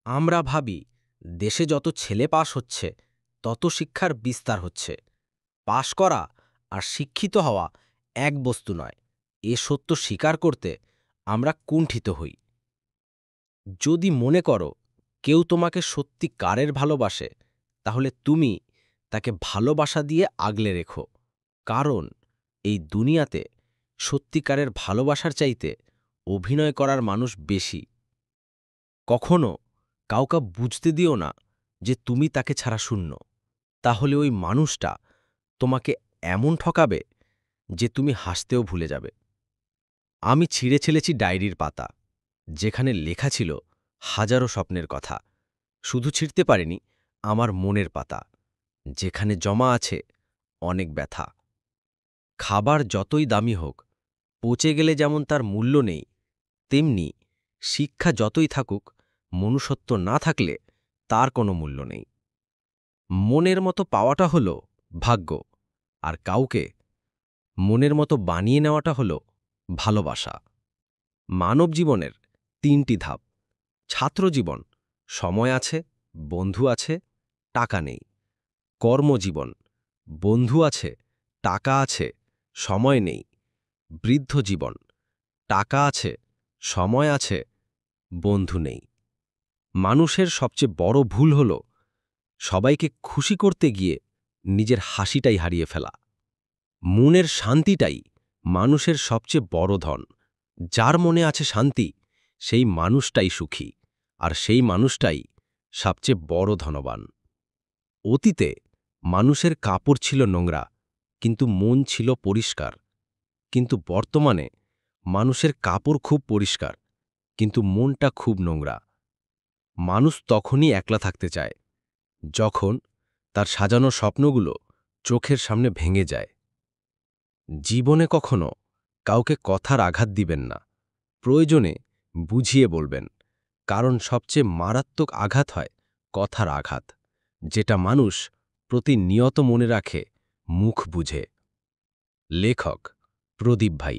আমরা ভাবি দেশে যত ছেলে পাস হচ্ছে তত শিক্ষার বিস্তার হচ্ছে। পাশ করা আর শিক্ষিত হওয়া এক বস্তু নয়। এ সত্য স্বীকার করতে আমরা কুণ্ঠিত হই। যদি মনে করো কেউ তোমাকে সত্যিকারের ভালোবাসে, তাহলে তুমি তাকে ভালোবাসা দিয়ে আগলে রেখো। কারণ এই দুনিয়াতে সত্যিকারের ভালোবাসার চাইতে অভিনয় করার মানুষ বেশি। কখনো কাউকে বুঝতে দিও না যে তুমি তাকে ছাড়া শূন্য। তাহলে ওই মানুষটা তোমাকে এমন ঠকাবে যে তুমি হাসতেও ভুলে যাবে। আমি ছিঁড়ে ছেলেছি ডায়েরির পাতা, যেখানে লেখা ছিল হাজারো স্বপ্নের কথা। শুধু ছিঁড়তে পারিনি আমার মনের পাতা, যেখানে জমা আছে অনেক ব্যথা। খাবার যতই দামি হোক, পচে গেলে যেমন তার মূল্য নেই, তেমনি শিক্ষা যতই থাকুক, মনুষ্যত্ব না থাকলে তার কোনো মূল্য নেই। মনের মতো পাওয়াটা হলো ভাগ্য, আর কাউকে মনের মতো বানিয়ে নেওয়াটা হলো ভালোবাসা। মানব জীবনের ৩টি ধাপ। ছাত্রজীবন, সময় আছে, বন্ধু আছে, টাকা নেই। কর্মজীবন, বন্ধু আছে, টাকা আছে, সময় নেই। বৃদ্ধ জীবন, টাকা আছে, সময় আছে, বন্ধু নেই। মানুষের সবচেয়ে বড় ভুল হল সবাইকে খুশি করতে গিয়ে নিজের হাসিটাই হারিয়ে ফেলা। মনের শান্তিটাই মানুষের সবচেয়ে বড় ধন। যার মনে আছে শান্তি, সেই মানুষটাই সুখী, আর সেই মানুষটাই সবচেয়ে বড় ধনবান। অতীতে মানুষের কাপড় ছিল নোংরা, কিন্তু মন ছিল পরিষ্কার। কিন্তু বর্তমানে মানুষের কাপড় খুব পরিষ্কার, কিন্তু মনটা খুব নোংরা। মানুষ তখনই একলা থাকতে চায় যখন তার সাজানো স্বপ্নগুলো চোখের সামনে ভেঙে যায়। জীবনে কখনো কাউকে কথার আঘাত দিবেন না, প্রয়োজনে বুঝিয়ে বলবেন। কারণ সবচেয়ে মারাত্মক আঘাত হয় কথার আঘাত, যেটা মানুষ প্রতিনিয়ত মনে রাখে মুখ বুঝে। লেখক প্রদীপ ভাই।